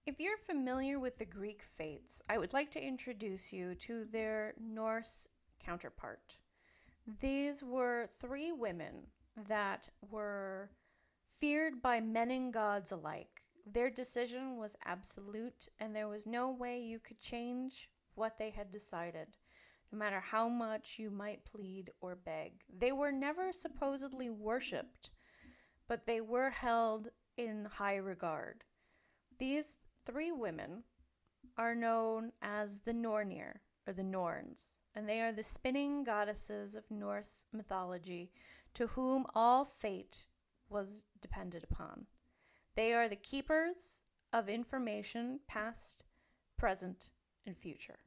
If you're familiar with the Greek fates, I would like to introduce you to their Norse counterpart. These were three women that were feared by men and gods alike. Their decision was absolute, and there was no way you could change what they had decided, no matter how much you might plead or beg. They were never supposedly worshipped, but they were held in high regard. These three women are known as the Nornir, or the Norns, and they are the spinning goddesses of Norse mythology to whom all fate was dependent upon. They are the keepers of information past, present, and future.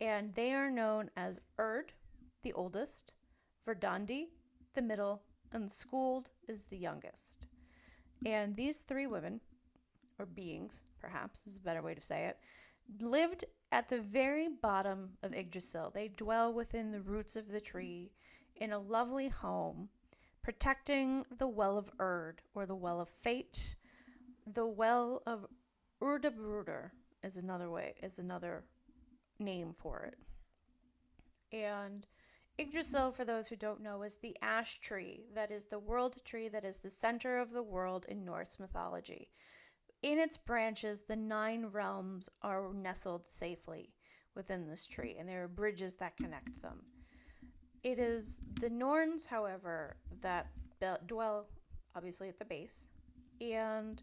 And they are known as Erd, the oldest, Verdandi, the middle, and Skuld is the youngest. And these three women, or beings, perhaps is a better way to say it, lived at the very bottom of Yggdrasil. They dwell within the roots of the tree in a lovely home, protecting the Well of Erd, or the Well of Fate. The Well of Urdabruder is another name for it. And Yggdrasil, for those who don't know, is the ash tree that is the world tree that is the center of the world in Norse mythology. In its branches, the 9 realms are nestled safely within this tree, and there are bridges that connect them. It is the Norns, however, that dwell obviously at the base, and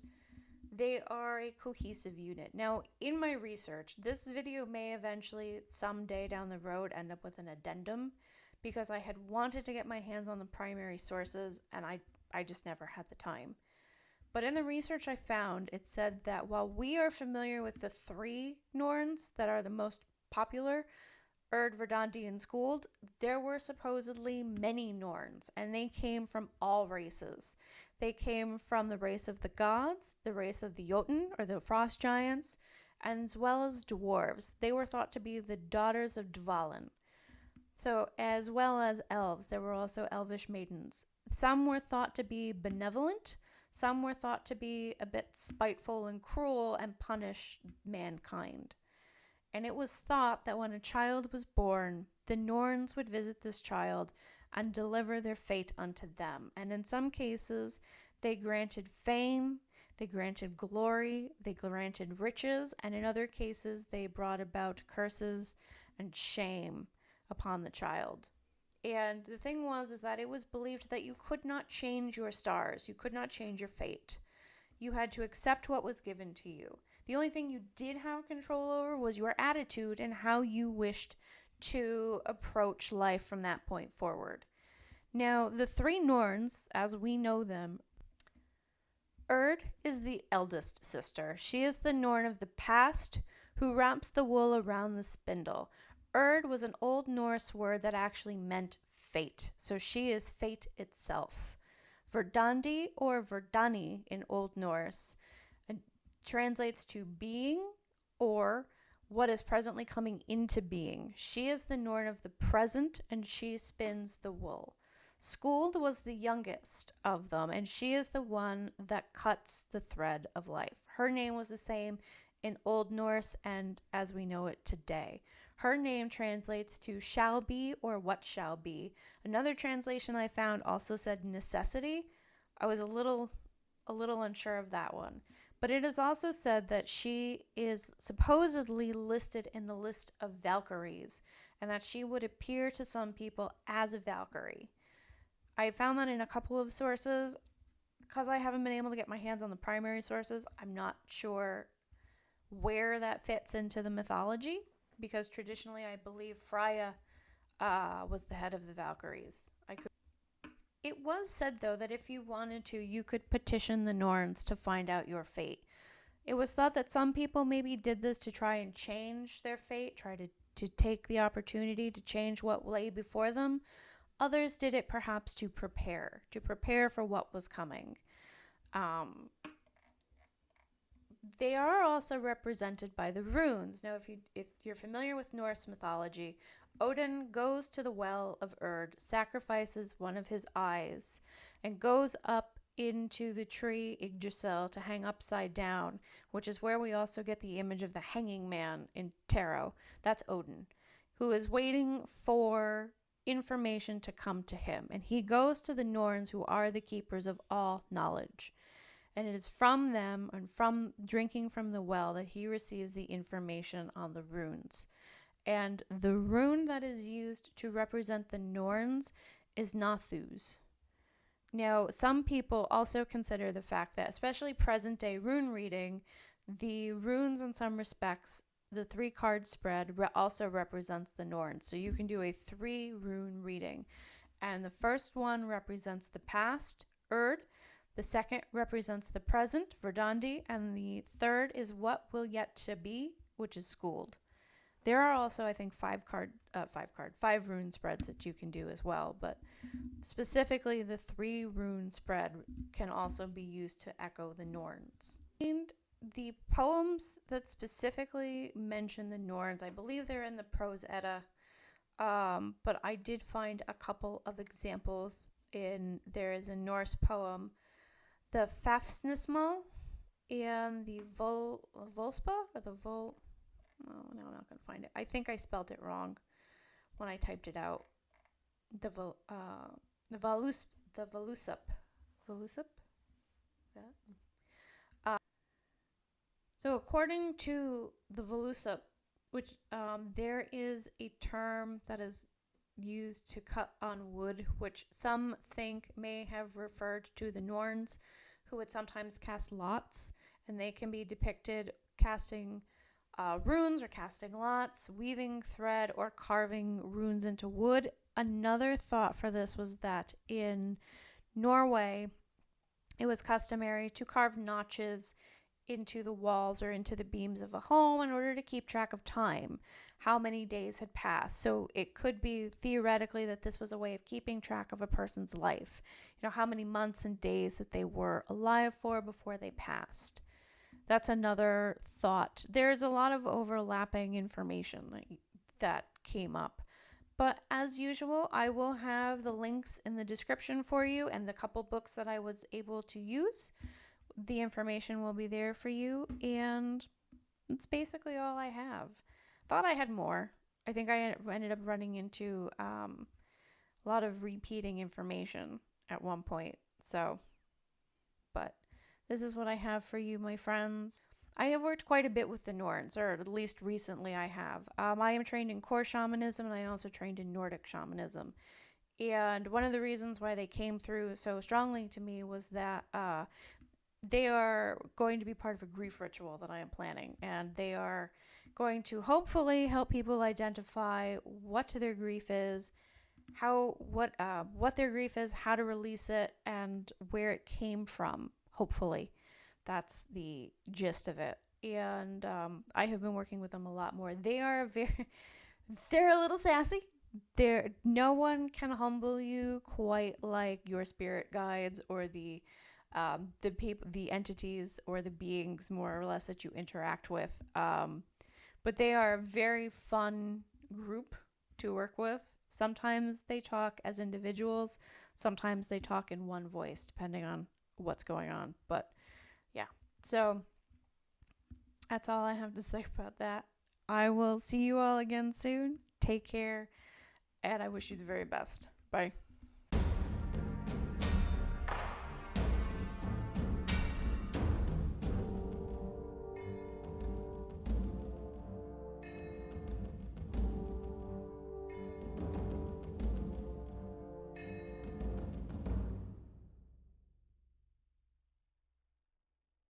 they are a cohesive unit. Now, in my research, this video may eventually, someday down the road, end up with an addendum, because I had wanted to get my hands on the primary sources, and I just never had the time. But in the research I found, it said that while we are familiar with the 3 Norns that are the most popular, Erd, Verdandi, and Skuld, there were supposedly many Norns, and they came from all races. They came from the race of the gods, the race of the Jotun, or the frost giants, as well as dwarves. They were thought to be the daughters of Dvalin. So, as well as elves, there were also elvish maidens. Some were thought to be benevolent, some were thought to be a bit spiteful and cruel and punish mankind. And it was thought that when a child was born, the Norns would visit this child and deliver their fate unto them. And in some cases, they granted fame, they granted glory, they granted riches, and in other cases, they brought about curses and shame upon the child. And the thing was is that it was believed that you could not change your stars. You could not change your fate. You had to accept what was given to you. The only thing you did have control over was your attitude and how you wished to approach life from that point forward. Now, the 3 Norns, as we know them, Erd is the eldest sister. She is the Norn of the past who wraps the wool around the spindle. Erd was an Old Norse word that actually meant fate, so she is fate itself. Verdandi, or Verdani in Old Norse, translates to being or what is presently coming into being. She is the Norn of the present, and she spins the wool. Skuld was the youngest of them, and she is the one that cuts the thread of life. Her name was the same in Old Norse and as we know it today. Her name translates to shall be or what shall be. Another translation I found also said necessity. I was a little unsure of that one. But it is also said that she is supposedly listed in the list of Valkyries and that she would appear to some people as a Valkyrie. I found that in a couple of sources. Because I haven't been able to get my hands on the primary sources, I'm not sure where that fits into the mythology, because traditionally I believe Freya was the head of the Valkyries. It was said, though, that if you wanted to, you could petition the Norns to find out your fate. It was thought that some people maybe did this to try and change their fate, try to take the opportunity to change what lay before them. Others did it perhaps to prepare for what was coming. They are also represented by the runes. Now, if you're familiar with Norse mythology, Odin goes to the well of Erd, sacrifices one of his eyes, and goes up into the tree Yggdrasil to hang upside down, which is where we also get the image of the hanging man in tarot. That's Odin, who is waiting for information to come to him. And he goes to the Norns, who are the keepers of all knowledge. And it is from them and from drinking from the well that he receives the information on the runes. And the rune that is used to represent the Norns is Nathuz. Now, some people also consider the fact that, especially present day rune reading, the runes in some respects, the 3-card spread also represents the Norns. So you can do a 3 rune reading. And the first one represents the past, Erd. The second represents the present, Verdandi. And the third is what will yet to be, which is Skuld. There are also, I think, 5 rune spreads that you can do as well, but specifically the 3 rune spread can also be used to echo the Norns. And the poems that specifically mention the Norns, I believe they're in the Prose Edda, but I did find a couple of examples. There is a Norse poem, the Fafnismal, and the Volspa, or the Vol... Oh, no, I'm not going to find it. I think I spelled it wrong when I typed it out. The Volusup. Volusup? That? So according to the Volusup, which there is a term that is used to cut on wood, which some think may have referred to the Norns, who would sometimes cast lots, and they can be depicted casting runes or casting lots, weaving thread, or carving runes into wood. Another thought for this was that in Norway, it was customary to carve notches into the walls or into the beams of a home in order to keep track of time, how many days had passed. So it could be theoretically that this was a way of keeping track of a person's life, how many months and days that they were alive for before they passed. That's another thought. There's a lot of overlapping information that came up. But as usual, I will have the links in the description for you and the couple books that I was able to use. The information will be there for you, and that's basically all I have. Thought I had more. I think I ended up running into a lot of repeating information at one point. But this is what I have for you, my friends. I have worked quite a bit with the Norns, or at least recently I have. I am trained in core shamanism, and I also trained in Nordic shamanism. And one of the reasons why they came through so strongly to me was that they are going to be part of a grief ritual that I am planning. And they are going to hopefully help people identify what their grief is, what their grief is, how to release it, and where it came from. Hopefully, that's the gist of it. And I have been working with them a lot more. They're a little sassy. No one can humble you quite like your spirit guides or the people, the entities or the beings, more or less, that you interact with. But they are a very fun group to work with. Sometimes they talk as individuals. Sometimes they talk in one voice, depending on what's going on. But yeah, so that's all I have to say about that. I will see you all again soon. Take care, and I wish you the very best. Bye.